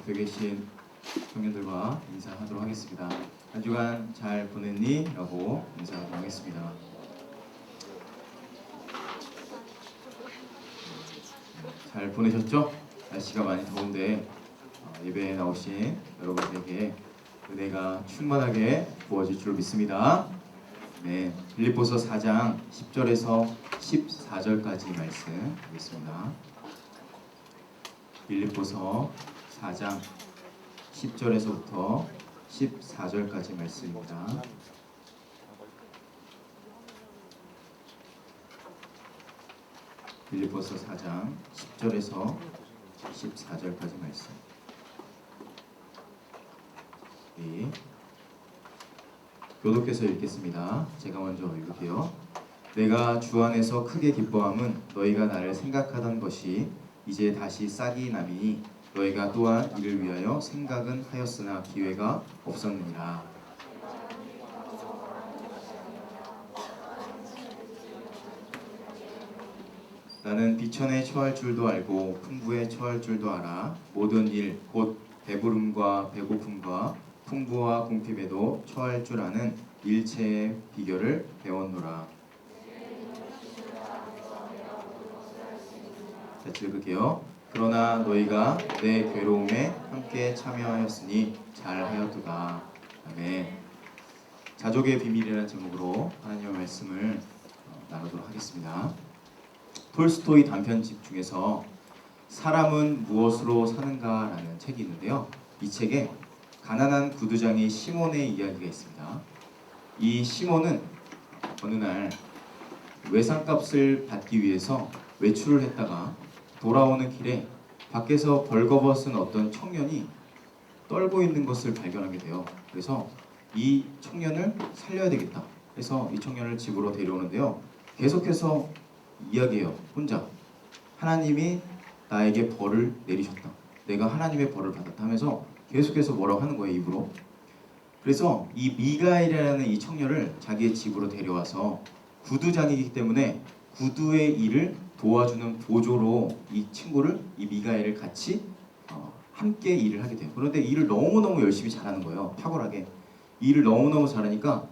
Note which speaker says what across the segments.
Speaker 1: 옆에 계신 청년들과 인사하도록 하겠습니다. 한 주간 잘 보냈니? 라고 인사하도록 하겠습니다. 잘 보내셨죠? 날씨가 많이 더운데 예배에 나오신 여러분들에게 은혜가 충만하게 부어질 줄 믿습니다. 네, 빌립보서 4장 10절에서 14절까지 말씀 보겠습니다. 빌립보서 4장 10절에서부터 14절까지 말씀입니다. 빌립보서 4장 10절에서 14절까지 말씀. 네. 교독해서 읽겠습니다. 제가 먼저 읽을게요. 내가 주 안에서 크게 기뻐함은 너희가 나를 생각하던 것이 이제 다시 싹이 나미니 너희가 또한 이를 위하여 생각은 하였으나 기회가 없었느니라. 나는 비천에 처할 줄도 알고 풍부에 처할 줄도 알아. 모든 일 곧 배부름과 배고픔과 풍부와 궁핍에도 처할 줄 아는 일체의 비결을 배웠노라. 같이 읽을게요. 그러나 너희가 내 괴로움에 함께 참여하였으니 잘하였도다. 아멘. 자족의 비밀이라는 제목으로 하나님의 말씀을 나누도록 하겠습니다. 톨스토이 단편집 중에서 사람은 무엇으로 사는가라는 책이 있는데요. 이 책에 가난한 구두장이 시몬의 이야기가 있습니다. 이 시몬은 어느 날 외상값을 받기 위해서 외출을 했다가 돌아오는 길에 밖에서 벌거벗은 어떤 청년이 떨고 있는 것을 발견하게 돼요. 그래서 이 청년을 살려야 되겠다. 그래서 이 청년을 집으로 데려오는데요. 계속해서 이야기해요. 혼자. 하나님이 나에게 벌을 내리셨다. 내가 하나님의 벌을 받았다 하면서 계속해서 뭐라고 하는 거예요, 입으로. 그래서 이 미가엘이라는 이 청년을 자기의 집으로 데려와서 구두장이기 때문에 구두의 일을 도와주는 보조로 이 친구를, 이 미가엘을 같이 함께 일을 하게 돼요. 그런데 일을 너무너무 열심히 잘하는 거예요. 탁월하게. 일을 너무너무 잘하니까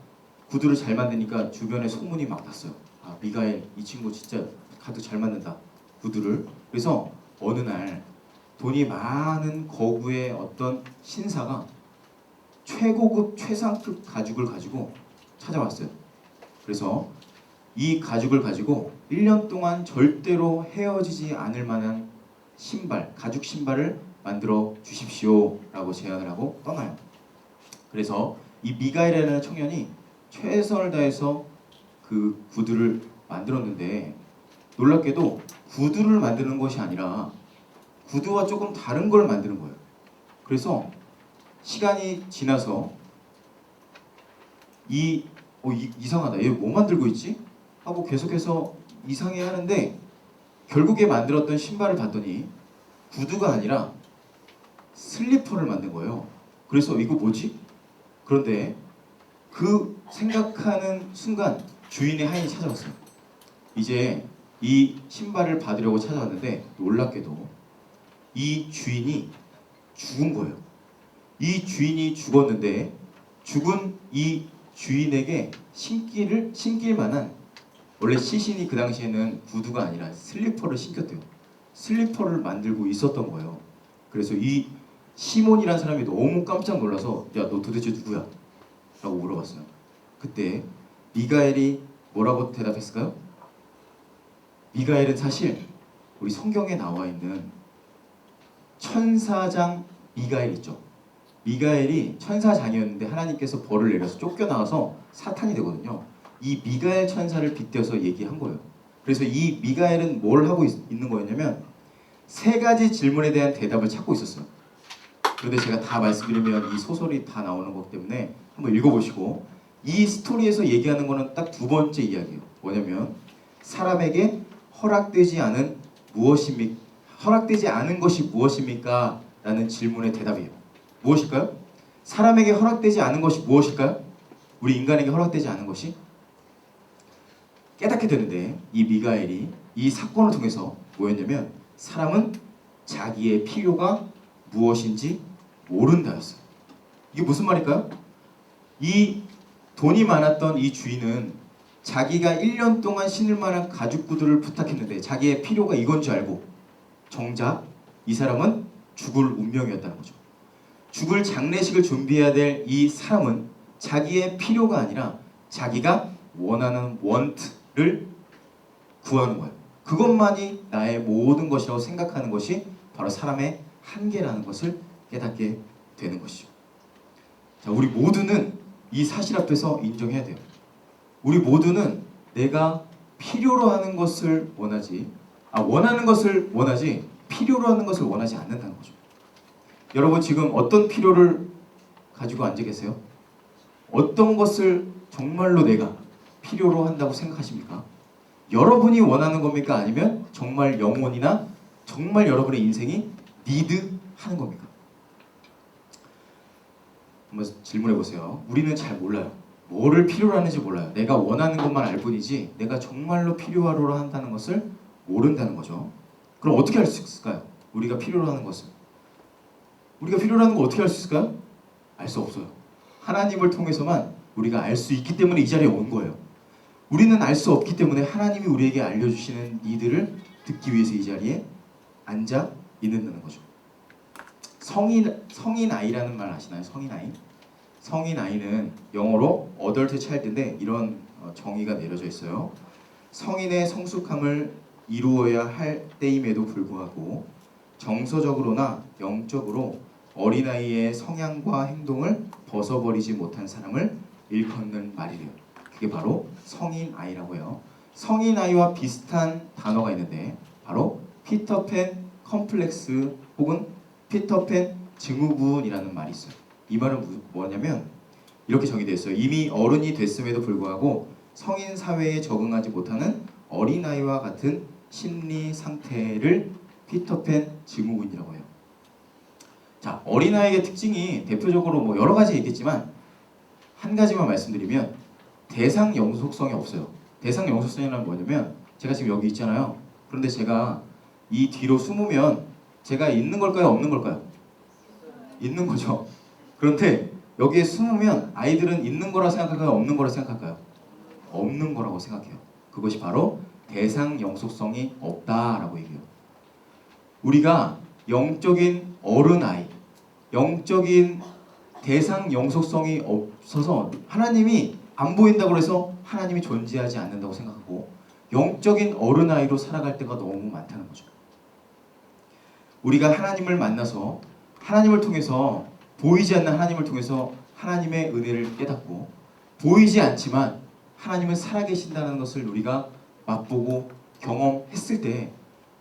Speaker 1: 구두를 잘 만드니까 주변에 소문이 막 났어요. 아, 미가엘 이 친구 진짜 가득 잘 만든다. 구두를. 그래서 어느 날 돈이 많은 거구의 어떤 신사가 최고급 최상급 가죽을 가지고 찾아왔어요. 그래서 이 가죽을 가지고 1년 동안 절대로 헤어지지 않을 만한 신발, 가죽 신발을 만들어 주십시오 라고 제안을 하고 떠나요. 그래서 이 미가엘이라는 청년이 최선을 다해서 그 구두를 만들었는데 놀랍게도 구두를 만드는 것이 아니라 구두와 조금 다른 걸 만드는 거예요. 그래서 시간이 지나서 이상하다. 얘 뭐 만들고 있지? 하고 계속해서 이상해 하는데 결국에 만들었던 신발을 봤더니 구두가 아니라 슬리퍼를 만든 거예요. 그래서 이거 뭐지? 그런데 그 생각하는 순간 주인의 하인이 찾아왔어요. 이제 이 신발을 받으려고 찾아왔는데 놀랍게도 이 주인이 죽은 거예요. 이 주인이 죽었는데 죽은 이 주인에게 신길 만한, 원래 시신이 그 당시에는 구두가 아니라 슬리퍼를 신겼대요. 슬리퍼를 만들고 있었던 거예요. 그래서 이 시몬이라는 사람이 너무 깜짝 놀라서 야, 너 도대체 누구야? 라고 물어봤어요. 그때 미가엘이 뭐라고 대답했을까요? 미가엘은 사실 우리 성경에 나와 있는 천사장 미가엘 있죠. 미가엘이 천사장이었는데 하나님께서 벌을 내려서 쫓겨나와서 사탄이 되거든요. 이 미가엘 천사를 빗대어서 얘기한 거예요. 그래서 이 미가엘은 뭘 하고 있는 거였냐면 세 가지 질문에 대한 대답을 찾고 있었어요. 그런데 제가 다 말씀드리면 이 소설이 다 나오는 거기 때문에 한번 읽어보시고, 이 스토리에서 얘기하는 거는 딱 두 번째 이야기예요. 뭐냐면 사람에게 허락되지 않은 것이 무엇입니까? 라는 질문의 대답이에요. 무엇일까요? 사람에게 허락되지 않은 것이 무엇일까요? 우리 인간에게 허락되지 않은 것이? 깨닫게 되는데 이 미가엘이 이 사건을 통해서 뭐였냐면 사람은 자기의 필요가 무엇인지 모른다였어요. 이게 무슨 말일까요? 이 돈이 많았던 이 주인은 자기가 1년 동안 신을 만한 가죽구두를 부탁했는데 자기의 필요가 이건 줄 알고 정작 이 사람은 죽을 운명이었다는 거죠. 죽을 장례식을 준비해야 될 이 사람은 자기의 필요가 아니라 자기가 원하는 원트를 구하는 거예요. 그것만이 나의 모든 것이라고 생각하는 것이 바로 사람의 한계라는 것을 깨닫게 되는 것이죠. 자, 우리 모두는 이 사실 앞에서 인정해야 돼요. 우리 모두는 내가 필요로 하는 것을 원하는 것을 원하지 필요로 하는 것을 원하지 않는다는 거죠. 여러분 지금 어떤 필요를 가지고 앉아 계세요? 어떤 것을 정말로 내가 필요로 한다고 생각하십니까? 여러분이 원하는 겁니까? 아니면 정말 영혼이나 정말 여러분의 인생이 니드 하는 겁니까? 한번 질문해 보세요. 우리는 잘 몰라요. 뭐를 필요로 하는지 몰라요. 내가 원하는 것만 알 뿐이지 내가 정말로 필요로 한다는 것을 모른다는 거죠. 그럼 어떻게 할 수 있을까요? 우리가 필요로 하는 것을. 우리가 필요로 하는 거 어떻게 할 수 있을까요? 알 수 없어요. 하나님을 통해서만 우리가 알 수 있기 때문에 이 자리에 온 거예요. 우리는 알 수 없기 때문에 하나님이 우리에게 알려주시는 이들을 듣기 위해서 이 자리에 앉아 있는다는 거죠. 성인 아이라는 말 아시나요? 성인 아이? 성인 아이는 영어로 adult child인데 이런 정의가 내려져 있어요. 성인의 성숙함을 이루어야 할 때임에도 불구하고 정서적으로나 영적으로 어린아이의 성향과 행동을 벗어버리지 못한 사람을 일컫는 말이래요. 그게 바로 성인 아이라고 해요. 성인 아이와 비슷한 단어가 있는데 바로 피터팬 컴플렉스 혹은 피터팬 증후군이라는 말이 있어요. 이 말은 뭐냐면 이렇게 정의되어 있어요. 이미 어른이 됐음에도 불구하고 성인 사회에 적응하지 못하는 어린아이와 같은 심리 상태를 피터팬 증후군이라고 해요. 자, 어린아이의 특징이 대표적으로 뭐 여러 가지 있겠지만 한 가지만 말씀드리면 대상 영속성이 없어요. 대상 영속성이란 뭐냐면 제가 지금 여기 있잖아요. 그런데 제가 이 뒤로 숨으면 제가 있는 걸까요? 없는 걸까요? 있는 거죠. 그런데 여기에 숨으면 아이들은 있는 거라 생각할까요? 없는 거라 생각할까요? 없는 거라고 생각해요. 그것이 바로 대상 영속성이 없다라고 얘기해요. 우리가 영적인 어른아이, 영적인 대상 영속성이 없어서 하나님이 안 보인다고 해서 하나님이 존재하지 않는다고 생각하고 영적인 어른아이로 살아갈 때가 너무 많다는 거죠. 우리가 하나님을 만나서 하나님을 통해서 보이지 않는 하나님을 통해서 하나님의 은혜를 깨닫고 보이지 않지만 하나님은 살아계신다는 것을 우리가 맛보고 경험했을 때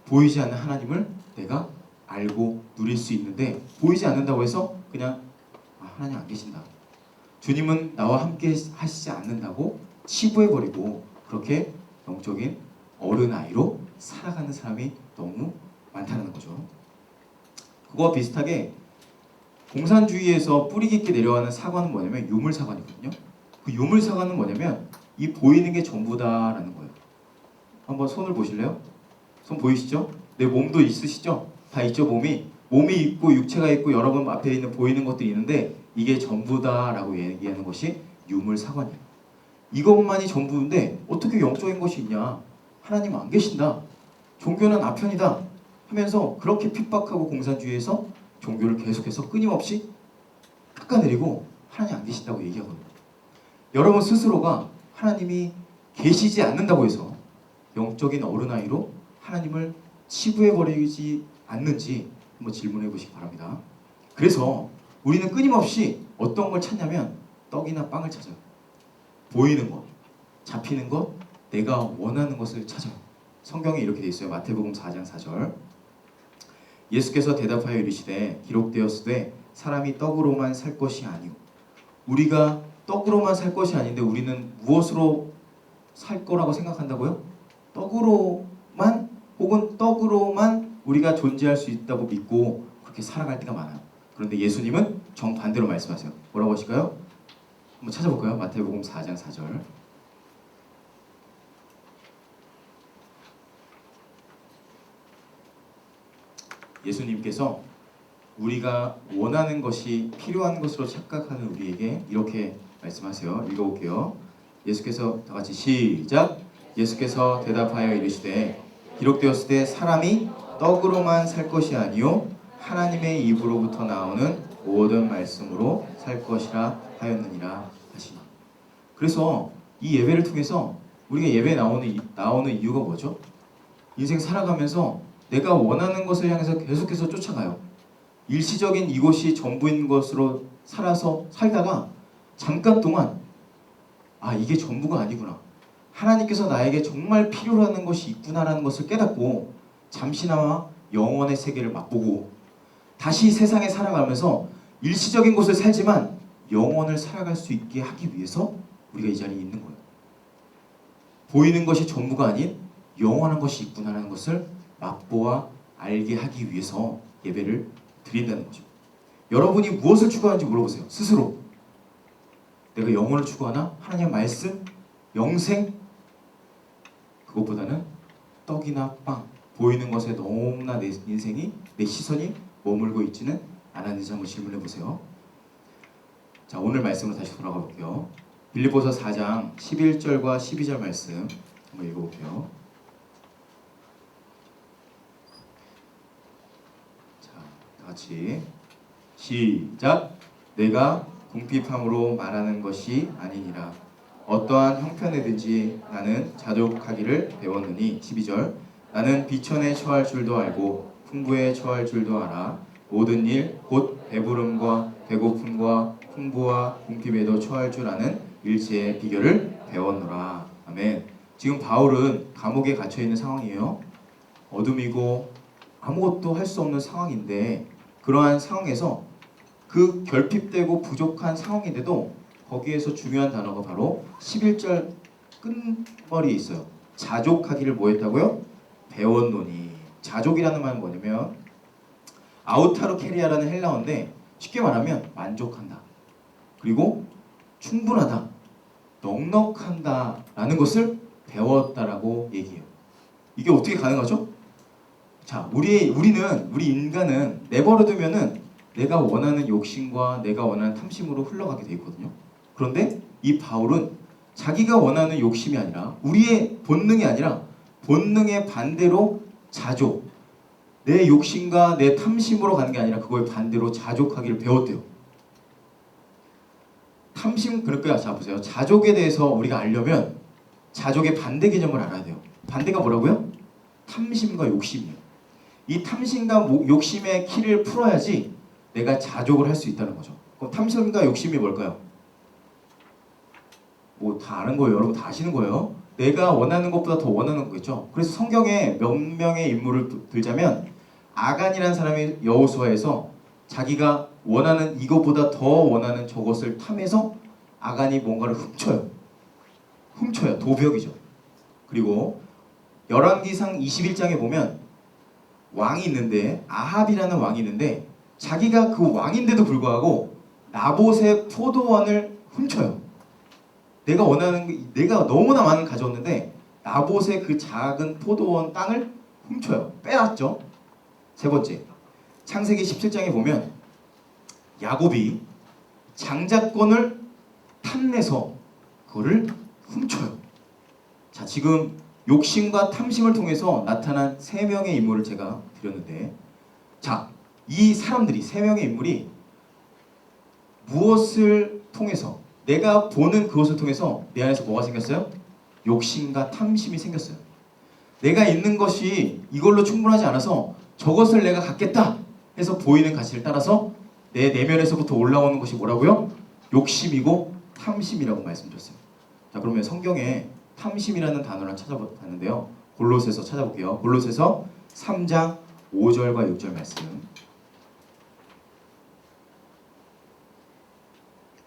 Speaker 1: 보이지 않는 하나님을 내가 알고 누릴 수 있는데 보이지 않는다고 해서 그냥 하나님 안 계신다. 주님은 나와 함께 하시지 않는다고 치부해버리고 그렇게 영적인 어른아이로 살아가는 사람이 너무 많다는 거죠. 그거와 비슷하게 공산주의에서 뿌리 깊게 내려가는 사과는 뭐냐면 유물사관이거든요. 그 유물사관은 뭐냐면 이 보이는 게 전부다라는 거예요. 한번 손을 보실래요? 손 보이시죠? 내 몸도 있으시죠? 다 있죠 몸이 있고 육체가 있고 여러분 앞에 있는 보이는 것들이 있는데 이게 전부다라고 얘기하는 것이 유물사관이에요. 이것만이 전부인데 어떻게 영적인 것이 있냐? 하나님 안 계신다. 종교는 아편이다. 하면서 그렇게 핍박하고 공산주의에서 종교를 계속해서 끊임없이 깎아내리고 하나님 안 계신다고 얘기하거든요. 여러분 스스로가 하나님이 계시지 않는다고 해서 영적인 어른아이로 하나님을 치부해버리지 않는지 한번 질문해 보시기 바랍니다. 그래서 우리는 끊임없이 어떤 걸 찾냐면 떡이나 빵을 찾아요. 보이는 것, 잡히는 것, 내가 원하는 것을 찾아요. 성경에 이렇게 돼 있어요. 마태복음 4장 4절. 예수께서 대답하여 이르시되 기록되었으되 사람이 떡으로만 살 것이 아니오. 우리가 떡으로만 살 것이 아닌데 우리는 무엇으로 살 거라고 생각한다고요? 떡으로만 혹은 떡으로만 우리가 존재할 수 있다고 믿고 그렇게 살아갈 때가 많아요. 그런데 예수님은 정반대로 말씀하세요. 뭐라고 하실까요? 한번 찾아볼까요? 마태복음 4장 4절. 예수님께서 우리가 원하는 것이 필요한 것으로 착각하는 우리에게 이렇게 말씀하세요. 읽어볼게요. 예수께서 다 같이 시작. 예수께서 대답하여 이르시되 기록되었을 때 사람이 떡으로만 살 것이 아니요 하나님의 입으로부터 나오는 모든 말씀으로 살 것이라 하였느니라 하시니. 그래서 이 예배를 통해서 우리가 예배에 나오는 이유가 뭐죠? 인생 살아가면서 내가 원하는 것을 향해서 계속해서 쫓아가요. 일시적인 이곳이 전부인 것으로 살다가 잠깐 동안 이게 전부가 아니구나. 하나님께서 나에게 정말 필요로 하는 것이 있구나라는 것을 깨닫고 잠시나마 영원의 세계를 맛보고 다시 세상에 살아가면서 일시적인 곳을 살지만 영원을 살아갈 수 있게 하기 위해서 우리가 이 자리에 있는 거예요. 보이는 것이 전부가 아닌 영원한 것이 있구나라는 것을 맛보아 알게 하기 위해서 예배를 드린다는 거죠. 여러분이 무엇을 추구하는지 물어보세요. 스스로. 내가 영혼을 추구하나? 하나님의 말씀? 영생? 그것보다는 떡이나 빵, 보이는 것에 너무나 내 인생이, 내 시선이 머물고 있지는 않았는지 한번 질문해 보세요. 자, 오늘 말씀으로 다시 돌아가 볼게요. 빌립보서 4장 11절과 12절 말씀 한번 읽어볼게요. 자, 같이 시작. 내가 궁핍함으로 말하는 것이 아니니라. 어떠한 형편에든지 나는 자족하기를 배웠느니. 12절. 나는 비천에 처할 줄도 알고 풍부에 처할 줄도 알아. 모든 일 곧 배부름과 배고픔과 풍부와 궁핍에도 처할 줄 아는 일체의 비결을 배웠노라. 아멘. 지금 바울은 감옥에 갇혀 있는 상황이에요. 어둠이고 아무것도 할 수 없는 상황인데, 그러한 상황에서 그 결핍되고 부족한 상황인데도 거기에서 중요한 단어가 바로 11절 끝머리에 있어요. 자족하기를 뭐 했다고요? 배웠노니. 자족이라는 말은 뭐냐면 아우타로 캐리아라는 헬라어인데 쉽게 말하면 만족한다, 그리고 충분하다, 넉넉한다 라는 것을 배웠다라고 얘기해요. 이게 어떻게 가능하죠? 자, 우리 인간은 내버려두면은 내가 원하는 욕심과 내가 원하는 탐심으로 흘러가게 돼 있거든요. 그런데 이 바울은 자기가 원하는 욕심이 아니라, 우리의 본능이 아니라 본능의 반대로 자족, 내 욕심과 내 탐심으로 가는 게 아니라 그거에 반대로 자족하기를 배웠대요. 탐심, 그러니까 자 보세요. 자족에 대해서 우리가 알려면 자족의 반대 개념을 알아야 돼요. 반대가 뭐라고요? 탐심과 욕심이에요. 이 탐심과 욕심의 키를 풀어야지 내가 자족을 할 수 있다는 거죠. 그럼 탐심과 욕심이 뭘까요? 뭐 다 아는 거예요. 여러분 다 아시는 거예요. 내가 원하는 것보다 더 원하는 거겠죠. 그래서 성경에 몇 명의 인물을 들자면, 아간이라는 사람이 여호수아에서 자기가 원하는 이것보다 더 원하는 저것을 탐해서 아간이 뭔가를 훔쳐요. 도벽이죠. 그리고 열왕기상 21장에 보면 왕이 있는데, 아합이라는 왕이 있는데 자기가 그 왕인데도 불구하고 나봇의 포도원을 훔쳐요. 내가 원하는, 내가 너무나 많은 가져왔는데 나봇의 그 작은 포도원 땅을 훔쳐요. 빼앗죠. 세 번째, 창세기 17장에 보면 야곱이 장자권을 탐내서 그거를 훔쳐요. 자, 지금 욕심과 탐심을 통해서 나타난 세 명의 인물을 제가 드렸는데, 자, 이 사람들이, 세 명의 인물이 무엇을 통해서, 내가 보는 그것을 통해서 내 안에서 뭐가 생겼어요? 욕심과 탐심이 생겼어요. 내가 있는 것이 이걸로 충분하지 않아서 저것을 내가 갖겠다 해서 보이는 가치를 따라서 내 내면에서부터 올라오는 것이 뭐라고요? 욕심이고 탐심이라고 말씀드렸어요. 자, 그러면 성경에 탐심이라는 단어를 찾아봤는데요. 골로새서 찾아볼게요. 골로새서 3장 5절과 6절 말씀.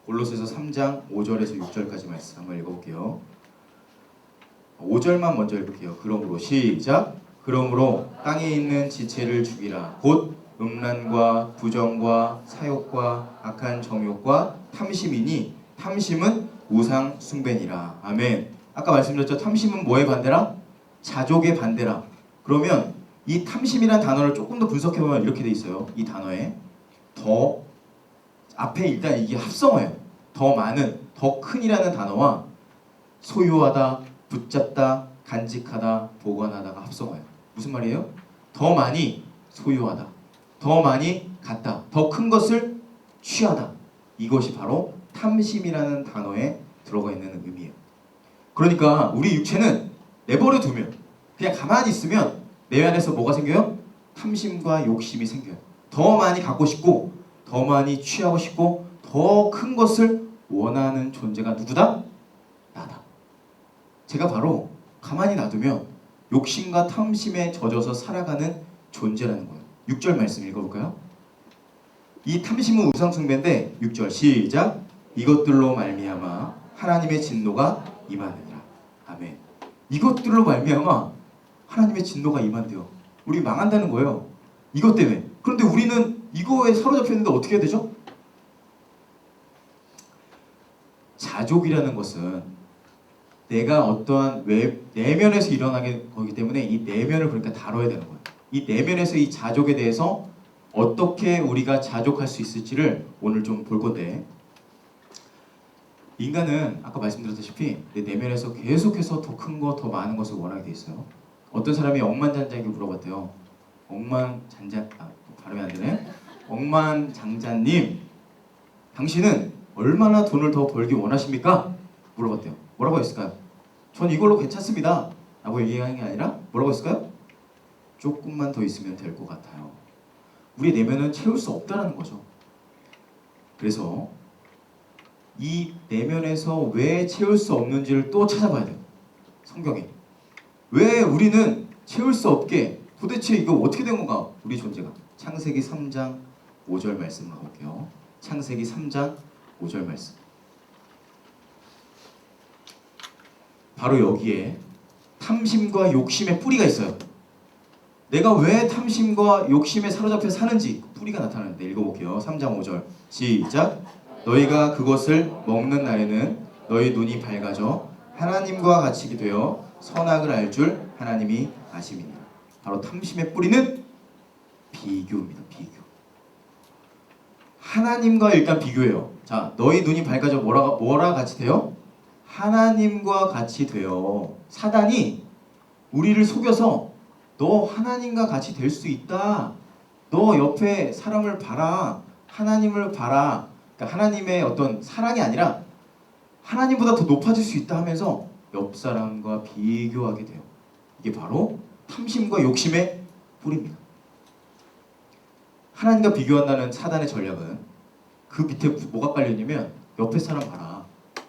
Speaker 1: 골로새서 3장 5절에서 6절까지 말씀 한번 읽어볼게요. 5절만 먼저 읽을게요. 그러므로 시작. 그러므로 땅에 있는 지체를 죽이라. 곧 음란과 부정과 사욕과 악한 정욕과 탐심이니 탐심은 우상 숭배니라. 아멘. 아까 말씀드렸죠. 탐심은 뭐의 반대라? 자족의 반대라. 그러면 이 탐심이란 단어를 조금 더 분석해보면 이렇게 돼 있어요. 이 단어에 더 앞에 일단 이게 합성어예요. 더 많은, 더 큰이라는 단어와 소유하다, 붙잡다, 간직하다, 보관하다가 합성어예요. 무슨 말이에요? 더 많이 소유하다, 더 많이 갖다, 더 큰 것을 취하다. 이것이 바로 탐심이라는 단어에 들어가 있는 의미예요. 그러니까 우리 육체는 내버려 두면, 그냥 가만히 있으면 내 안에서 뭐가 생겨요? 탐심과 욕심이 생겨요. 더 많이 갖고 싶고, 더 많이 취하고 싶고, 더 큰 것을 원하는 존재가 누구다? 나다. 제가 바로 가만히 놔두면 욕심과 탐심에 젖어서 살아가는 존재라는 거예요. 6절 말씀 읽어볼까요? 이 탐심은 우상숭배인데 6절 시작. 이것들로 말미암아 하나님의 진노가 임하느니라. 아멘. 이것들로 말미암아 하나님의 진노가 임한대요. 우리 망한다는 거예요. 이것 때문에. 그런데 우리는 이거에 사로잡혀 있는데 어떻게 해야 되죠? 자족이라는 것은 내가 어떠한 내면에서 일어나게 거기 때문에 이 내면을 그러니까 다뤄야 되는 거예요. 이 내면에서 이 자족에 대해서 어떻게 우리가 자족할 수 있을지를 오늘 좀 볼 건데, 인간은 아까 말씀드렸다시피 내 내면에서 계속해서 더 큰 거, 더 많은 것을 원하게 돼 있어요. 어떤 사람이 억만장자에게 물어봤대요. 발음이 안 되네. 억만장자님, 당신은 얼마나 돈을 더 벌기 원하십니까? 물어봤대요. 뭐라고 했을까요? 전 이걸로 괜찮습니다 라고 얘기한 게 아니라 뭐라고 했을까요? 조금만 더 있으면 될 것 같아요. 우리 내면은 채울 수 없다는 거죠. 그래서 이 내면에서 왜 채울 수 없는지를 또 찾아봐야 돼요. 성경에. 왜 우리는 채울 수 없게, 도대체 이거 어떻게 된 건가? 우리 존재가. 창세기 3장 5절 말씀을 볼게요. 창세기 3장 5절 말씀. 바로 여기에 탐심과 욕심의 뿌리가 있어요. 내가 왜 탐심과 욕심에 사로잡혀 사는지 그 뿌리가 나타나는데 읽어볼게요. 3장 5절 시작. 너희가 그것을 먹는 날에는 너희 눈이 밝아져 하나님과 같이 되어 선악을 알 줄 하나님이 아심이니라. 바로 탐심의 뿌리는 비교입니다. 비교. 하나님과 일단 비교해요. 자, 너희 눈이 밝아져 뭐라 같이 돼요? 하나님과 같이 되어. 사단이 우리를 속여서 너 하나님과 같이 될 수 있다. 너 옆에 사람을 봐라. 하나님을 봐라. 그러니까 하나님의 어떤 사랑이 아니라 하나님보다 더 높아질 수 있다 하면서 옆 사람과 비교하게 돼요. 이게 바로 탐심과 욕심의 뿌리입니다. 하나님과 비교한다는 사단의 전략은 그 밑에 뭐가 깔려있냐면 옆에 사람 봐라.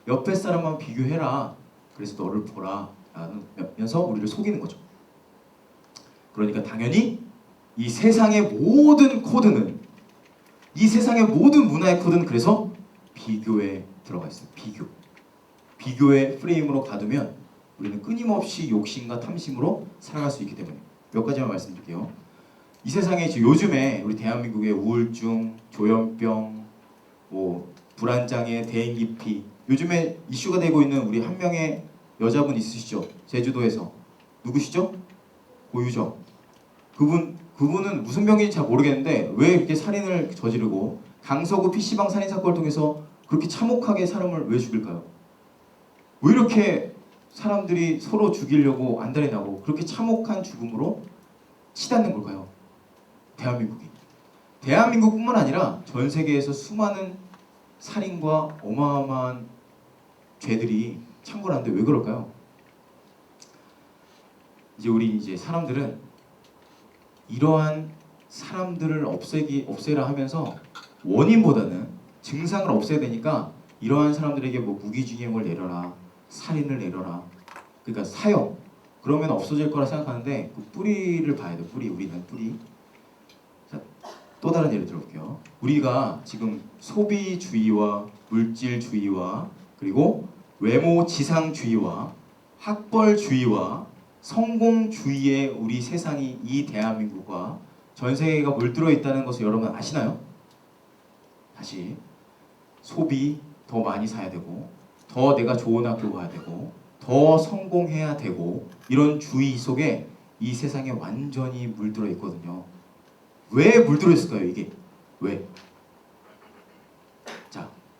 Speaker 1: 옆에 사람만 비교해라. 그래서 너를 보라. 하면서 우리를 속이는 거죠. 그러니까 당연히 이 세상의 모든 코드는, 이 세상의 모든 문화의 코드는 그래서 비교에 들어가 있어요. 비교의 프레임으로 가두면 우리는 끊임없이 욕심과 탐심으로 살아갈 수 있기 때문에. 몇 가지만 말씀드릴게요. 이 세상에 요즘에 우리 대한민국의 우울증, 조현병, 불안장애, 대인기피, 요즘에 이슈가 되고 있는 우리 한 명의 여자분 있으시죠? 제주도에서. 누구시죠? 고유정. 그분은 무슨 병인지 잘 모르겠는데 왜 이렇게 살인을 저지르고 강서구 PC방 살인사건을 통해서 그렇게 참혹하게 사람을 왜 죽일까요? 왜 이렇게 사람들이 서로 죽이려고 안달이 나고 그렇게 참혹한 죽음으로 치닫는 걸까요? 대한민국이. 대한민국뿐만 아니라 전 세계에서 수많은 살인과 어마어마한 죄들이 창궐하는데 왜 그럴까요? 우리 사람들은 이러한 사람들을 없애라 하면서 원인보다는 증상을 없애야 되니까 이러한 사람들에게 무기징역을 내려라, 살인을 내려라, 그러니까 사형, 그러면 없어질 거라 생각하는데 그 뿌리를 봐야 돼요. 우리는 뿌리. 자, 또 다른 예를 들어볼게요. 우리가 지금 소비주의와 물질주의와 그리고 외모지상주의와 학벌주의와 성공주의의 우리 세상이 이 대한민국과 전 세계가 물들어 있다는 것을 여러분 아시나요? 다시 소비 더 많이 사야 되고 더 내가 좋은 학교 가야 되고 더 성공해야 되고 이런 주의 속에 이 세상에 완전히 물들어 있거든요. 왜 물들어 있을까요? 이게 왜?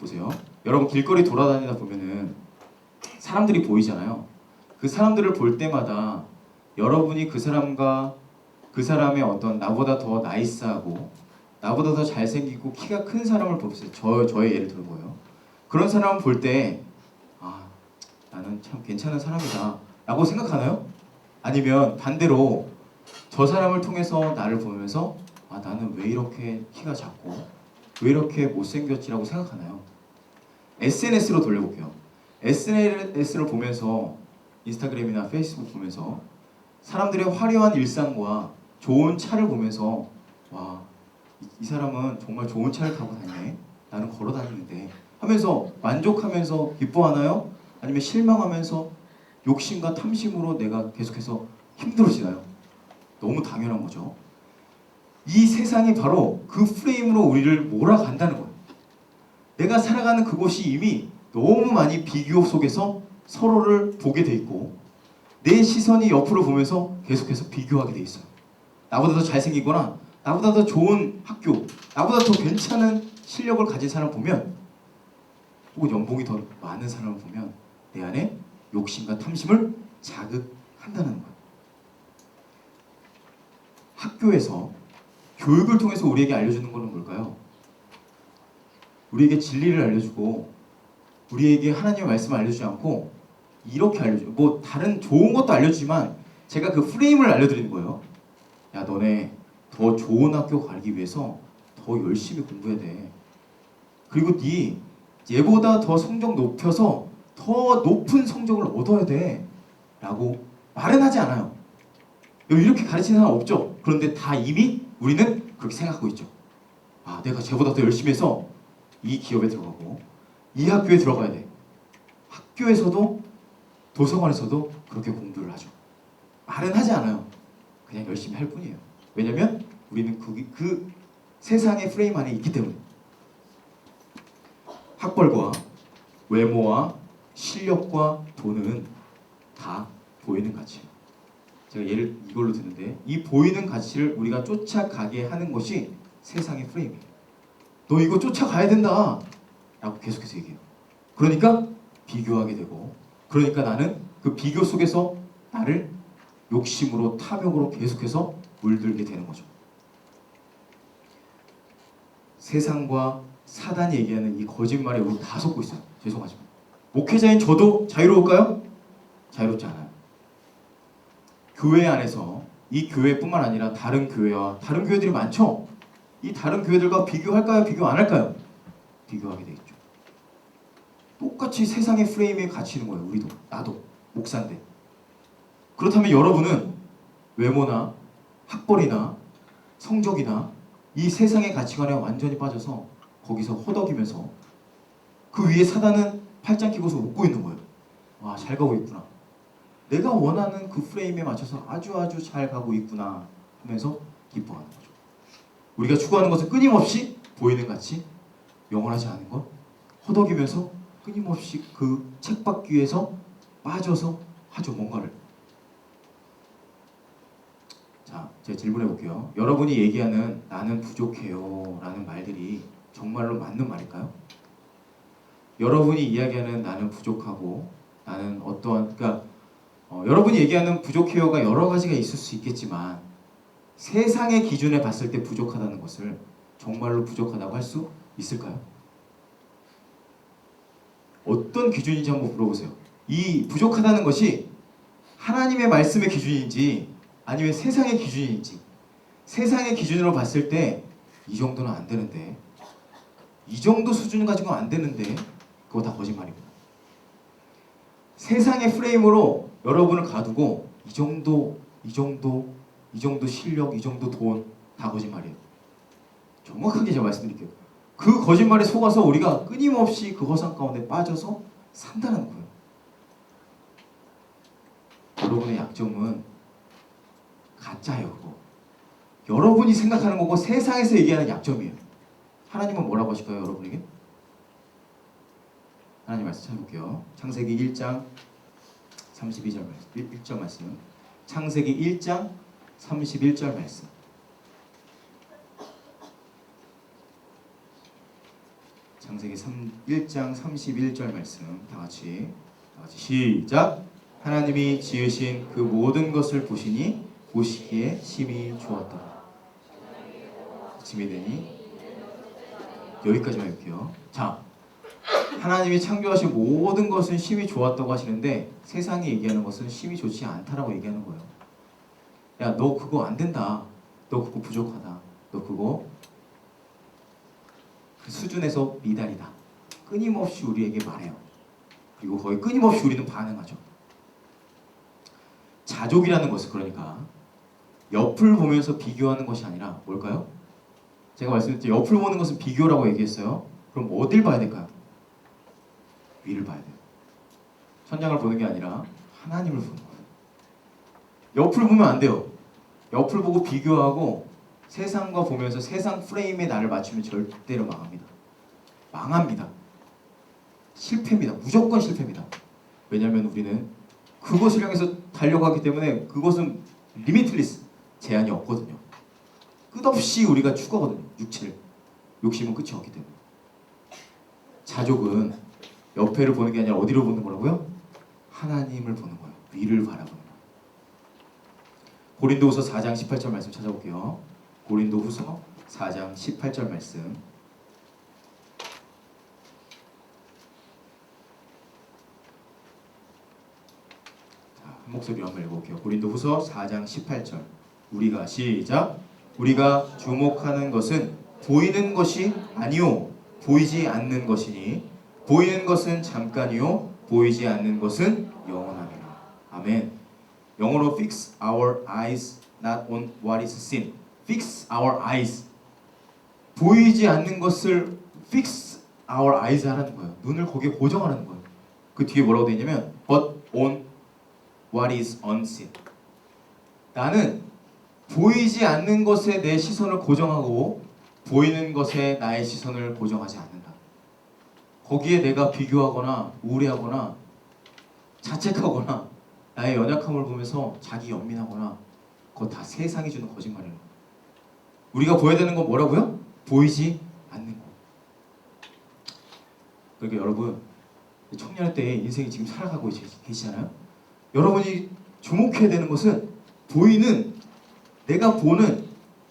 Speaker 1: 보세요. 여러분 길거리 돌아다니다 보면은 사람들이 보이잖아요. 그 사람들을 볼 때마다 여러분이 그 사람과 그 사람의 어떤 나보다 더 나이스하고 나보다 더 잘생기고 키가 큰 사람을 보세요. 저의 예를 들고요. 그런 사람을 볼 때 아, 나는 참 괜찮은 사람이다 라고 생각하나요? 아니면 반대로 저 사람을 통해서 나를 보면서 아, 나는 왜 이렇게 키가 작고 왜 이렇게 못생겼지라고 생각하나요? SNS로 돌려볼게요. SNS를 보면서 인스타그램이나 페이스북 보면서 사람들의 화려한 일상과 좋은 차를 보면서 와, 이 사람은 정말 좋은 차를 타고 다니네. 나는 걸어 다니는데 하면서 만족하면서 기뻐하나요? 아니면 실망하면서 욕심과 탐심으로 내가 계속해서 힘들어지나요? 너무 당연한 거죠. 이 세상이 바로 그 프레임으로 우리를 몰아간다는 거예요. 내가 살아가는 그곳이 이미 너무 많이 비교 속에서 서로를 보게 돼 있고 내 시선이 옆으로 보면서 계속해서 비교하게 돼 있어요. 나보다 더 잘생기거나 나보다 더 좋은 학교, 나보다 더 괜찮은 실력을 가진 사람 보면 혹은 연봉이 더 많은 사람을 보면 내 안에 욕심과 탐심을 자극한다는 거예요. 학교에서 교육을 통해서 우리에게 알려주는 것은 뭘까요? 우리에게 진리를 알려주고 우리에게 하나님의 말씀을 알려주지 않고 이렇게 알려줘요. 뭐 다른 좋은 것도 알려주지만 제가 그 프레임을 알려드리는 거예요. 야, 너네 더 좋은 학교 가기 위해서 더 열심히 공부해야 돼. 그리고 네 얘보다 더 성적 높여서 더 높은 성적을 얻어야 돼. 라고 말은 하지 않아요. 이렇게 가르치는 사람 없죠. 그런데 다 이미 우리는 그렇게 생각하고 있죠. 아, 내가 쟤보다 더 열심히 해서 이 기업에 들어가고 이 학교에 들어가야 돼. 학교에서도 도서관에서도 그렇게 공부를 하죠. 말은 하지 않아요. 그냥 열심히 할 뿐이에요. 왜냐면 우리는 그 세상의 프레임 안에 있기 때문에. 학벌과 외모와 실력과 돈은 다 보이는 가치예요. 제가 예를 이걸로 드는데 이 보이는 가치를 우리가 쫓아가게 하는 것이 세상의 프레임이에요. 너 이거 쫓아가야 된다 라고 계속해서 얘기해요. 그러니까 비교하게 되고 그러니까 나는 그 비교 속에서 나를 욕심으로 탐욕으로 계속해서 물들게 되는 거죠. 세상과 사단이 얘기하는 이 거짓말에 우리 다 속고 있어요. 죄송하지만 목회자인 저도 자유로울까요? 자유롭지 않아요. 교회 안에서 이 교회뿐만 아니라 다른 교회와 다른 교회들이 많죠. 이 다른 교회들과 비교할까요? 비교 안 할까요? 비교하게 돼 있죠. 똑같이 세상의 프레임에 갇히는 거예요. 우리도 나도 목사인데. 그렇다면 여러분은 외모나 학벌이나 성적이나 이 세상의 가치관에 완전히 빠져서 거기서 허덕이면서 그 위에 사단은 팔짱 끼고서 웃고 있는 거예요. 와, 잘 가고 있구나. 내가 원하는 그 프레임에 맞춰서 아주 잘 가고 있구나 하면서 기뻐하는 거죠. 우리가 추구하는 것은 끊임없이 보이는 가치, 영원하지 않은 것, 허덕이면서 끊임없이 그 책받기에서 빠져서 하죠, 뭔가를. 자, 제가 질문해 볼게요. 여러분이 얘기하는 나는 부족해요 라는 말들이 정말로 맞는 말일까요? 여러분이 이야기하는 나는 부족하고 나는 어떠한 그러니까 여러분이 얘기하는 부족해요가 여러 가지가 있을 수 있겠지만 세상의 기준에 봤을 때 부족하다는 것을 정말로 부족하다고 할 수 있을까요? 어떤 기준인지 한번 물어보세요. 이 부족하다는 것이 하나님의 말씀의 기준인지 아니면 세상의 기준인지 세상의 기준으로 봤을 때 이 정도는 안 되는데 이 정도 수준 가지고 안 되는데 그거 다 거짓말입니다. 세상의 프레임으로 여러분을 가두고 이 정도 실력, 이 정도 돈 다 거짓말이에요. 정확하게 제가 말씀드릴게요. 그 거짓말에 속아서 우리가 끊임없이 그 허상 가운데 빠져서 산다는 거예요. 여러분의 약점은 가짜예요. 그거. 여러분이 생각하는 거고 세상에서 얘기하는 약점이에요. 하나님은 뭐라고 하실까요, 여러분에게? 하나님 말씀 찾아볼게요. 창세기 1장 32절 말씀. 1절 말씀. 창세기 1장 31절 말씀. 창세기 1장 31절 말씀 다 같이 시작. 하나님이 지으신 그 모든 것을 보시니 보시기에 심히 좋았더라. 아침이 되니 여기까지만 할게요. 자, 하나님이 창조하신 모든 것은 심히 좋았다고 하시는데 세상이 얘기하는 것은 심히 좋지 않다라고 얘기하는 거예요. 야, 너 그거 안 된다. 너 그거 부족하다. 너 그거 그 수준에서 미달이다. 끊임없이 우리에게 말해요. 그리고 거의 끊임없이 우리는 반응하죠. 자족이라는 것은 그러니까 옆을 보면서 비교하는 것이 아니라 뭘까요? 제가 말씀드렸죠. 옆을 보는 것은 비교라고 얘기했어요. 그럼 어딜 봐야 될까요? 위를 봐야 돼요. 천장을 보는 게 아니라 하나님을 보는 거예요. 옆을 보면 안 돼요. 옆을 보고 비교하고 세상과 보면서 세상 프레임에 나를 맞추면 절대로 망합니다. 망합니다. 실패입니다. 무조건 실패입니다. 왜냐하면 우리는 그것을 향해서 달려가기 때문에 그것은 리미틀리스, 제한이 없거든요. 끝없이 우리가 추구하거든요. 육체를. 욕심은 끝이 없기 때문에. 자족은 옆에를 보는 게 아니라 어디로 보는 거라고요? 하나님을 보는 거예요. 위를 바라보는 거예요. 고린도후서 4장 18절 말씀 찾아볼게요. 고린도후서 4장 18절 말씀. 자, 한 목소리로 한번 읽어볼게요. 고린도후서 4장 18절. 우리가 시작. 우리가 주목하는 것은 보이는 것이 아니요 보이지 않는 것이니 보이는 것은 잠깐이요 보이지 않는 것은 영원함이라. 아멘. 영어로 fix our eyes not on what is seen. fix our eyes. 보이지 않는 것을 fix our eyes 하라는 거예요. 눈을 거기에 고정하라는 거예요. 그 뒤에 뭐라고 되어 있냐면 but on what is unseen. 나는 보이지 않는 것에 내 시선을 고정하고 보이는 것에 나의 시선을 고정하지 않는다. 거기에 내가 비교하거나 우울해하거나 자책하거나 나의 연약함을 보면서 자기 연민하거나 그거 다 세상이 주는 거짓말이에요. 우리가 보여야 되는 건 뭐라고요? 보이지 않는 거. 그러니까 여러분 청년 때 인생이 지금 살아가고 계시잖아요. 여러분이 주목해야 되는 것은 보이는 내가 보는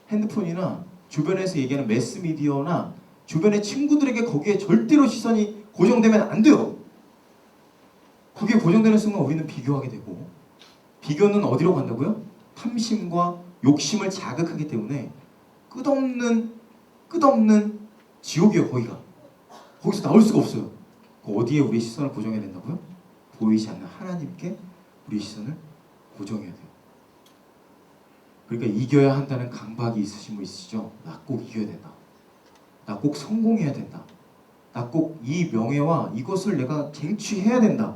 Speaker 1: 핸드폰이나 주변에서 얘기하는 매스미디어나 주변의 친구들에게 거기에 절대로 시선이 고정되면 안 돼요. 거기에 고정되는 순간 우리는 비교하게 되고 비교는 어디로 간다고요? 탐심과 욕심을 자극하기 때문에 끝없는 지옥이에요. 거기서 나올 수가 없어요. 어디에 우리 시선을 고정해야 된다고요? 보이지 않는 하나님께 우리 시선을 고정해야 돼요. 그러니까 이겨야 한다는 강박이 있으신 분 있으시죠? 나 꼭 이겨야 된다. 나 꼭 성공해야 된다. 나 꼭 이 명예와 이것을 내가 쟁취해야 된다.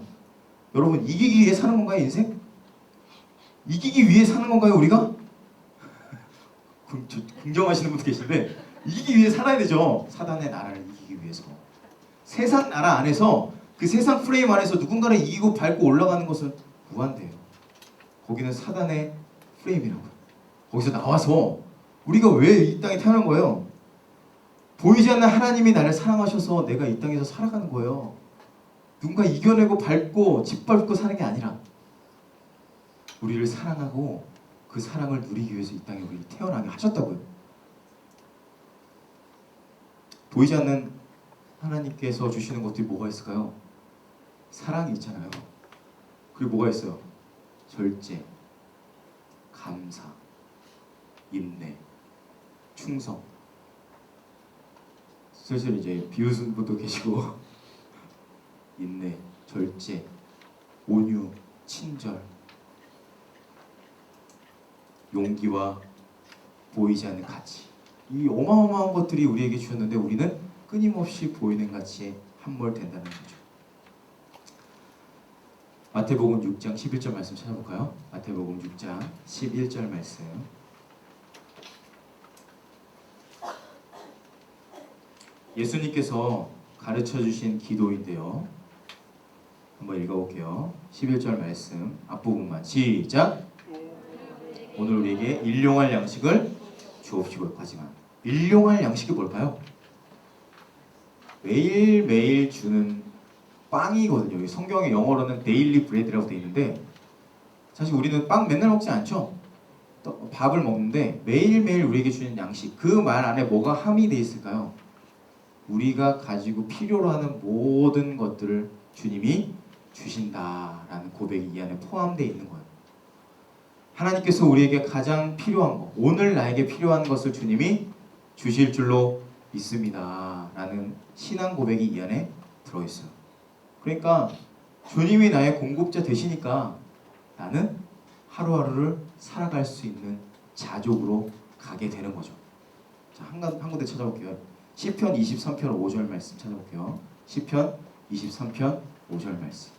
Speaker 1: 여러분 이기기 위해 사는 건가요, 인생? 이기기 위해 사는 건가요, 우리가? 긍정하시는 분도 계시는데 이기기 위해 살아야 되죠. 사단의 나라를 이기기 위해서. 세상 나라 안에서 그 세상 프레임 안에서 누군가를 이기고 밟고 올라가는 것은 무한대요. 거기는 사단의 프레임이라고요. 거기서 나와서 우리가 왜 이 땅에 태어난 거예요? 보이지 않는 하나님이 나를 사랑하셔서 내가 이 땅에서 살아가는 거예요. 누군가 이겨내고 밟고 짓밟고 사는 게 아니라 우리를 사랑하고 그 사랑을 누리기 위해서 이 땅에 우리 태어나게 하셨다고요. 보이지 않는 하나님께서 주시는 것들이 뭐가 있을까요? 사랑이 있잖아요. 그리고 뭐가 있어요? 절제, 감사, 인내, 충성. 슬슬 이제 비웃은 분도 계시고 인내, 절제, 온유, 친절, 용기와 보이지 않는 가치. 이 어마어마한 것들이 우리에게 주셨는데 우리는 끊임없이 보이는 가치에 함몰된다는 거죠. 마태복음 6장 11절 말씀 찾아볼까요? 마태복음 6장 11절 말씀. 예수님께서 가르쳐 주신 기도인데요. 한번 읽어볼게요. 11절 말씀 앞부분만 시작. 오늘 우리에게 일용할 양식을 주옵시고 하지만 일용할 양식이 뭘까요? 매일매일 주는 빵이거든요. 이 성경의 영어로는 데일리 브레드라고 되어 있는데 사실 우리는 빵 맨날 먹지 않죠. 또 밥을 먹는데 매일매일 우리에게 주는 양식, 그 말 안에 뭐가 함의되어 있을까요? 우리가 가지고 필요로 하는 모든 것들을 주님이 주신다라는 고백이 이 안에 포함되어 있는 거예요. 하나님께서 우리에게 가장 필요한 것, 오늘 나에게 필요한 것을 주님이 주실 줄로 믿습니다 라는 신앙 고백이 이 안에 들어있어요. 그러니까 주님이 나의 공급자 되시니까 나는 하루하루를 살아갈 수 있는 자족으로 가게 되는 거죠. 자, 한 군데 찾아볼게요. 시편 23편 5절 말씀 찾아볼게요. 시편 23편 5절 말씀.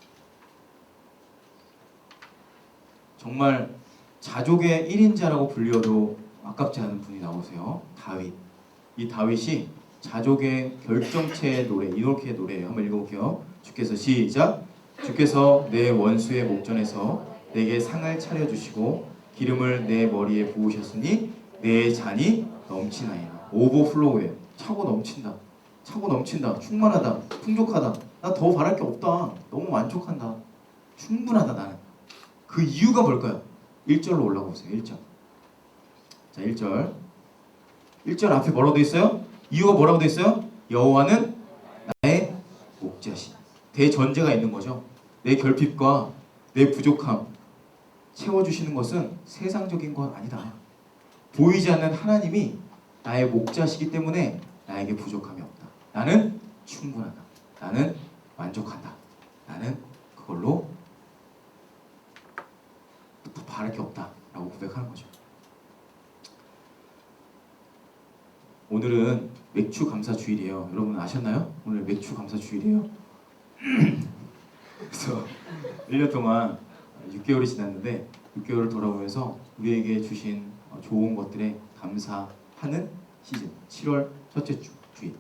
Speaker 1: 정말 자족의 1인자라고 불려도 아깝지 않은 분이 나오세요. 다윗. 이 다윗이 자족의 결정체의 노래, 이렇게 노래예요. 한번 읽어볼게요. 주께서 시작. 주께서 내 원수의 목전에서 내게 상을 차려주시고 기름을 내 머리에 부으셨으니 내 잔이 넘치나이다. 오버플로우예요. 차고 넘친다. 차고 넘친다. 충만하다. 풍족하다. 나 더 바랄 게 없다. 너무 만족한다. 충분하다 나는. 그 이유가 뭘까요? 1절로 올라가 보세요. 1절. 자, 1절. 1절 앞에 뭐라고 돼 있어요? 이유가 뭐라고 돼 있어요? 여호와는 나의 목자시. 대전제가 있는 거죠. 내 결핍과 내 부족함 채워주시는 것은 세상적인 것 아니다. 보이지 않는 하나님이 나의 목자시기 때문에 나에게 부족함이 없다. 나는 충분하다. 나는 만족한다. 나는 그걸로 더 바랄 게 없다 라고 고백하는 거죠. 오늘은 맥주 감사 주일이에요. 여러분 아셨나요? 오늘 맥주 감사 주일이에요. 그래서 1년 동안 6개월이 지났는데 6개월을 돌아보면서 우리에게 주신 좋은 것들에 감사하는 시즌 7월 첫째 주일.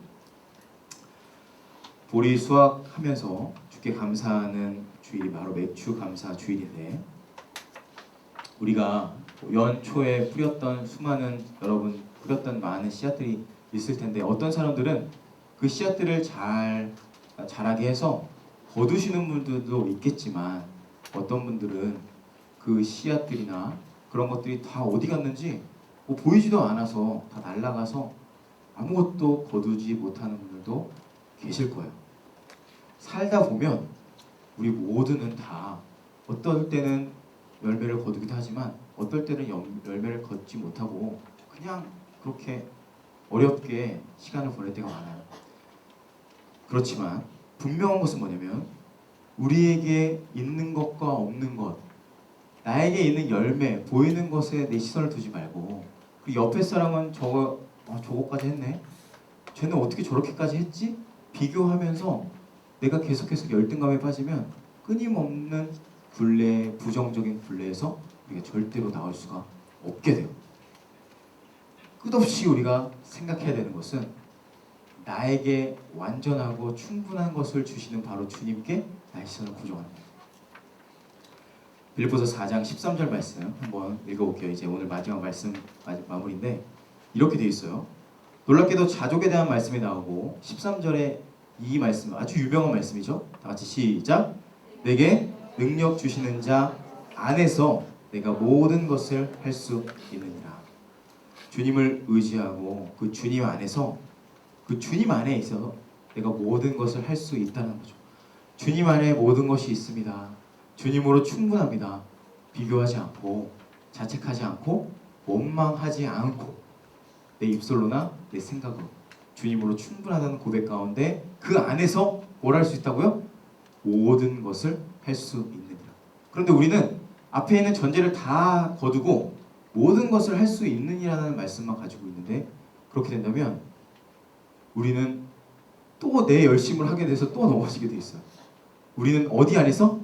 Speaker 1: 보리 수확하면서 주께 감사하는 주일이 바로 맥주 감사 주일인데 우리가 연초에 뿌렸던 수많은 여러분 뿌렸던 많은 씨앗들이 있을 텐데 어떤 사람들은 그 씨앗들을 잘 자라게 해서 거두시는 분들도 있겠지만 어떤 분들은 그 씨앗들이나 그런 것들이 다 어디 갔는지 뭐 보이지도 않아서 다 날아가서 아무것도 거두지 못하는 분들도 계실 거예요. 살다 보면 우리 모두는 다 어떨 때는 열매를 거두기도 하지만 어떨 때는 열매를 걷지 못하고 그냥 그렇게 어렵게 시간을 보낼 때가 많아요. 그렇지만 분명한 것은 뭐냐면 우리에게 있는 것과 없는 것, 나에게 있는 열매, 보이는 것에 내 시선을 두지 말고 그 옆에 사람은 저거까지 했네? 쟤는 어떻게 저렇게까지 했지? 비교하면서 내가 계속해서 열등감에 빠지면 끊임없는 굴레, 부정적인 굴레에서 우리가 절대로 나올 수가 없게 돼요. 끝없이 우리가 생각해야 되는 것은 나에게 완전하고 충분한 것을 주시는 바로 주님께 나의 시선을 고정하는 거예요. 빌립보서 4장 13절 말씀 한번 읽어볼게요. 이제 오늘 마지막 말씀 마무리인데 이렇게 되어 있어요. 놀랍게도 자족에 대한 말씀이 나오고 13절에 이 말씀 아주 유명한 말씀이죠. 다 같이 시작. 내게 능력 주시는 자 안에서 내가 모든 것을 할 수 있느니라. 주님을 의지하고 그 주님 안에서 그 주님 안에 있어서 내가 모든 것을 할 수 있다는 거죠. 주님 안에 모든 것이 있습니다. 주님으로 충분합니다. 비교하지 않고 자책하지 않고 원망하지 않고 내 입술로나 내 생각으로 주님으로 충분하다는 고백 가운데 그 안에서 뭘 할 수 있다고요? 모든 것을 할 수 있느니라. 그런데 우리는 앞에 있는 전제를 다 거두고 모든 것을 할 수 있느니라는 말씀만 가지고 있는데 그렇게 된다면 우리는 또 내 열심을 하게 돼서 또 넘어지게 돼 있어요. 우리는 어디 안에서?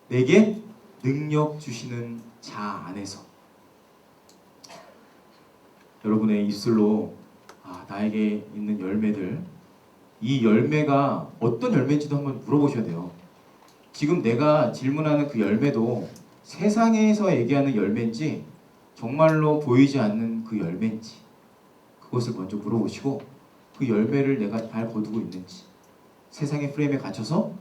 Speaker 1: 내게 능력 주시는 자 안에서. 여러분의 입술로 나에게 있는 열매들, 이 열매가 어떤 열매인지도 한번 물어보셔야 돼요. 지금 내가 질문하는 그 열매도 세상에서 얘기하는 열매인지 정말로 보이지 않는 그 열매인지 그것을 먼저 물어보시고 그 열매를 내가 잘 거두고 있는지, 세상의 프레임에 갇혀서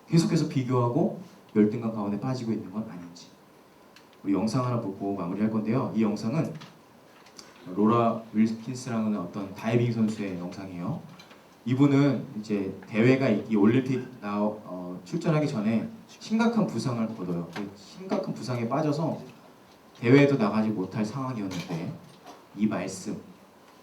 Speaker 1: 계속해서 비교하고 열등감 가운데 빠지고 있는 건 아닌지. 우리 영상 하나 보고 마무리할 건데요. 이 영상은 로라 윌킨스라는 어떤 다이빙 선수의 영상이에요. 이분은 이제 대회가 이 올림픽 출전하기 전에 심각한 부상을 거둬요. 심각한 부상에 빠져서 대회에도 나가지 못할 상황이었는데 이 말씀,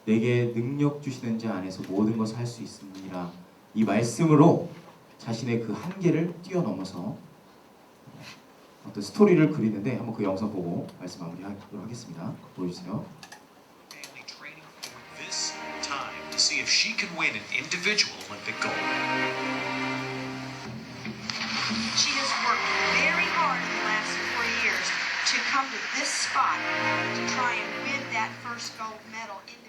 Speaker 1: 내게 능력 주시는 자 안에서 모든 것을 할 수 있습니다. 이 말씀으로 자신의 그 한계를 뛰어넘어서 어떤 스토리를 그리는데 한번 그 영상 보고 말씀 마무리하도록 하겠습니다. 보여주세요.
Speaker 2: To see if she can win an individual Olympic gold.
Speaker 3: She has worked very hard in the last 4 years to come to this spot to try and win that first gold medal individually.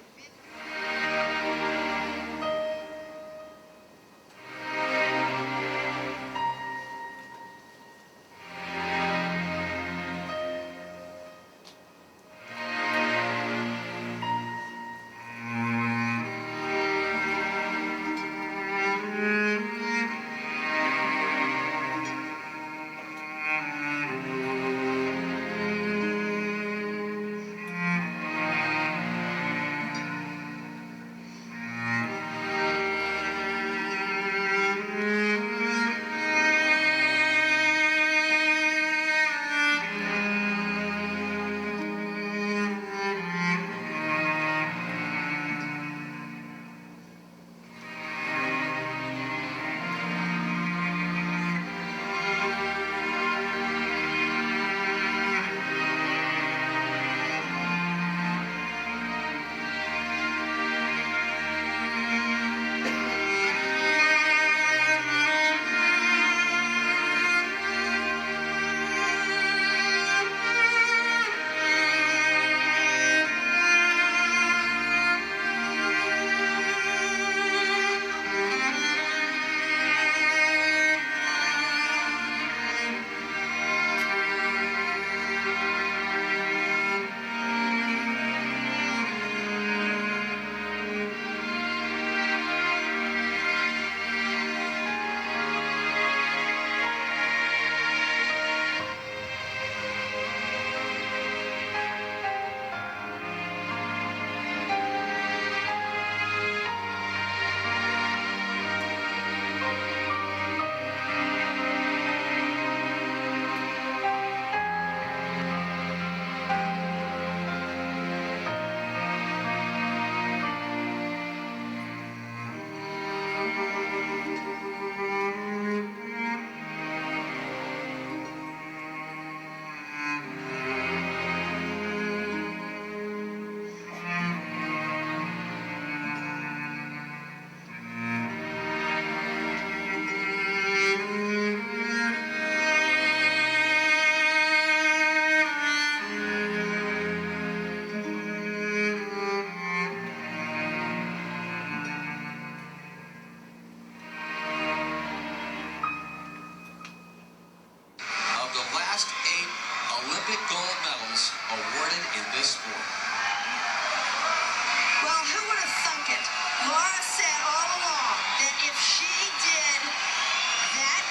Speaker 2: Olympic gold medals awarded in this sport.
Speaker 3: Well, who would have thunk it? Laura said all along that if she did that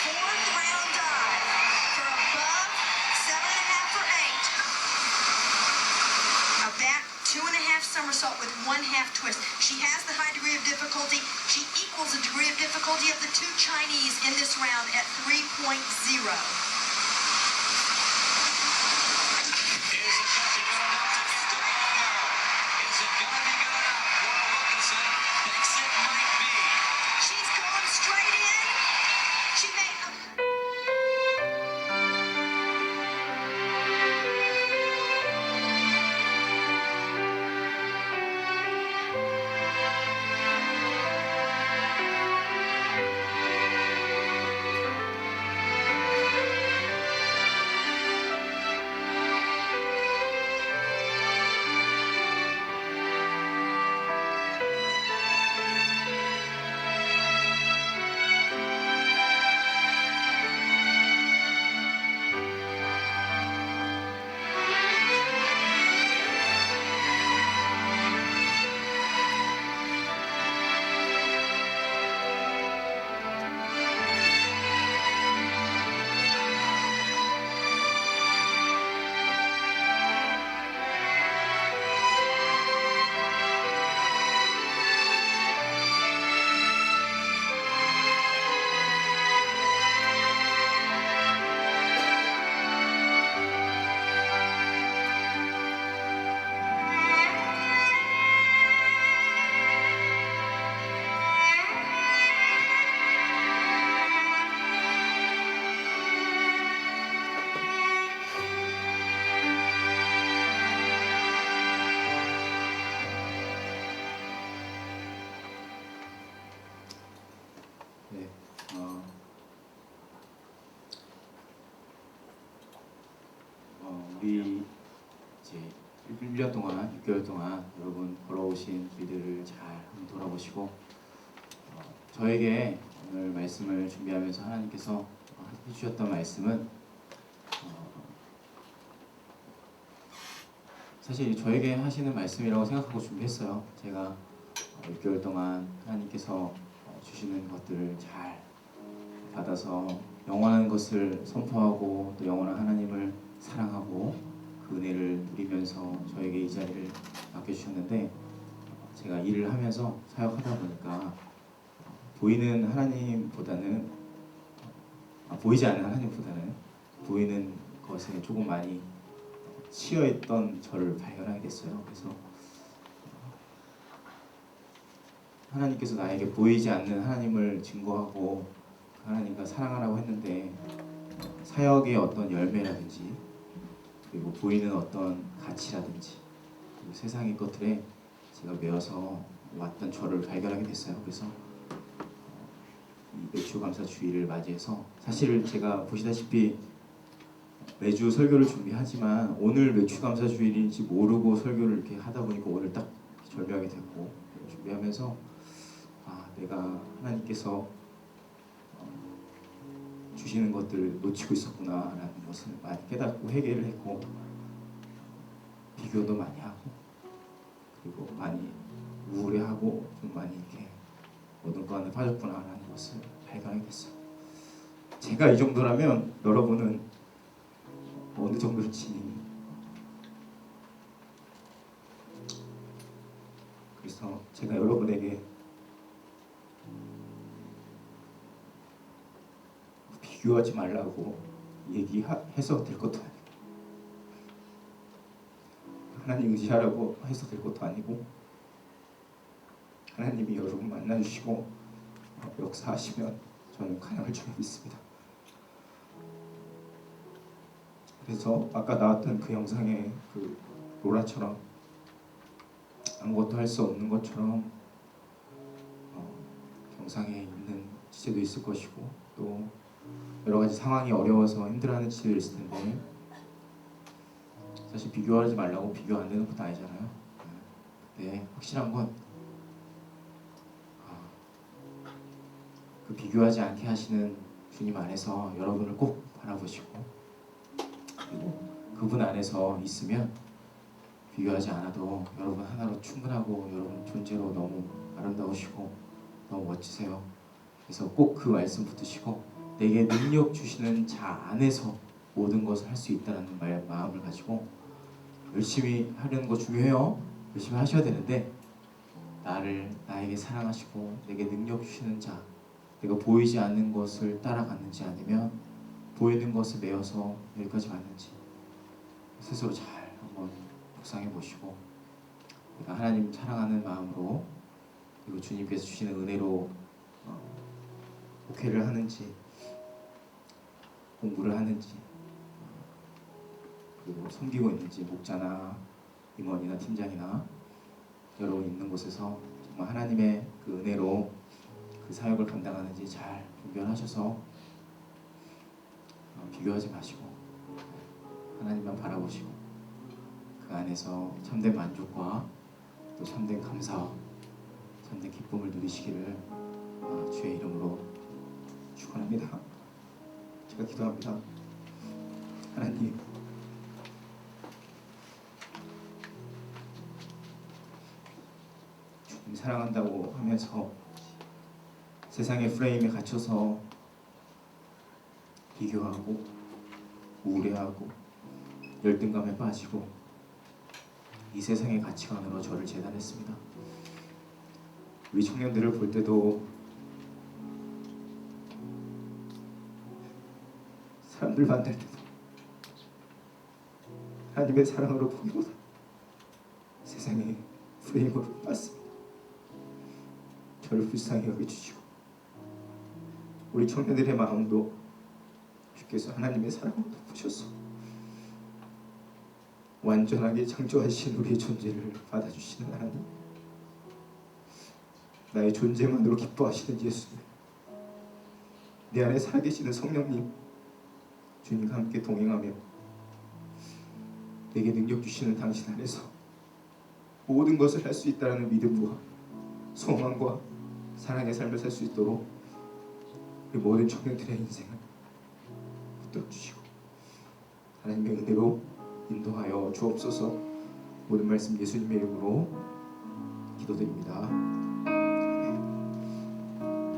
Speaker 3: fourth round dive for above 7.5 or 8, a back 2.5 somersault with 1/2 twist, she has the high degree of difficulty. She equals the degree of difficulty of the 2 Chinese in this round at 3.0. She's going straight in. She made a
Speaker 1: 1년 동안 6개월 동안 여러분 걸어오신 길들을 잘 한번 돌아보시고 저에게 오늘 말씀을 준비하면서 하나님께서 해주셨던 말씀은 사실 저에게 하시는 말씀이라고 생각하고 준비했어요. 제가 6개월 동안 하나님께서 주시는 것들을 잘 받아서 영원한 것을 선포하고 또 영원한 하나님을 사랑하고 그 은혜를 누리면서 저에게 이 자리를 맡겨주셨는데 제가 일을 하면서 사역하다 보니까 보이는 하나님보다는 보이지 않는 하나님보다는 보이는 것에 조금 많이 치여있던 저를 발견하게 됐어요. 그래서 하나님께서 나에게 보이지 않는 하나님을 증거하고 하나님과 사랑하라고 했는데 사역의 어떤 열매라든지 그리고 보이는 어떤 가치라든지 그리고 세상의 것들에 제가 매여서 왔던 저를 발견하게 됐어요. 그래서 이 매추감사 주일을 맞이해서 사실 제가 보시다시피 매주 설교를 준비하지만 오늘 매추감사 주일인지 모르고 설교를 이렇게 하다 보니까 오늘 딱 절묘하게 됐고 준비하면서 내가 하나님께서 주시는 것들을 놓치고 있었구나라는 것을 많이 깨닫고 회개를 했고 비교도 많이 하고 그리고 많이 우울해하고 좀 많이 이렇게 모든 것 안에 빠졌구나라는 것을 발견하게 됐어요. 제가 이 정도라면 여러분은 어느 정도일지. 그래서 제가 여러분에게 비교하지 말라고 얘기해서 될 것도 아니고 하나님 의지하라고 해서 될 것도 아니고 하나님이 여러분 만나주시고 역사하시면 저는 가능할 줄 믿습니다. 그래서 아까 나왔던 그 영상에 그 로라처럼 아무것도 할 수 없는 것처럼 경상에 있는 지체도 있을 것이고 또 여러 가지 상황이 어려워서 힘들어하는 지체도 있을 텐데 사실 비교하지 말라고 비교 안 되는 것도 아니잖아요. 네, 확실한 건 그 비교하지 않게 하시는 주님 안에서 여러분을 꼭 바라보시고 그리고 그분 안에서 있으면 비교하지 않아도 여러분 하나로 충분하고 여러분 존재로 너무 아름다우시고 너무 멋지세요. 그래서 꼭 그 말씀 붙드시고 내게 능력 주시는 자 안에서 모든 것을 할 수 있다는 마음을 가지고 열심히 하려는 거 중요해요. 열심히 하셔야 되는데 나에게 사랑하시고 내게 능력 주시는 자 내가 보이지 않는 것을 따라갔는지 아니면 보이는 것을 메어서 여기까지 왔는지 스스로 잘 한번 묵상해 보시고 내가 하나님 사랑하는 마음으로 그리고 주님께서 주시는 은혜로 목회를 하는지 공부를 하는지 그리고 섬기고 있는지 목자나 임원이나 팀장이나 여러분 있는 곳에서 정말 하나님의 그 은혜로 그 사역을 감당하는지 잘 분별하셔서 비교하지 마시고 하나님만 바라보시고 그 안에서 참된 만족과 또 참된 감사와 참된 기쁨을 누리시기를 주의 이름으로 축원합니다. 제가 기도합니다. 하나님 주님 사랑한다고 하면서 세상의 프레임에 갇혀서 비교하고 우울해하고 열등감에 빠지고 이 세상의 가치관으로 저를 재단했습니다. 우리 청년들을 볼 때도 사람들 만날 때도 하나님의 사랑으로 보기보다 세상의 프레임으로 봤습니다. 저를 불쌍히 여겨주시고 우리 청년들의 마음도 주께서 하나님의 사랑으로 덮으셔서 완전하게 창조하신 우리의 존재를 받아주시는 하나님, 나의 존재만으로 기뻐하시는 예수님, 내 안에 살아계시는 성령님, 주님과 함께 동행하며 내게 능력 주시는 당신 안에서 모든 것을 할 수 있다는 믿음과 소망과 사랑의 삶을 살 수 있도록 우리 모든 청년들의 인생을 붙들어 주시고 하나님의 은혜로 인도하여 주옵소서. 모든 말씀 예수님의 이름으로 기도드립니다.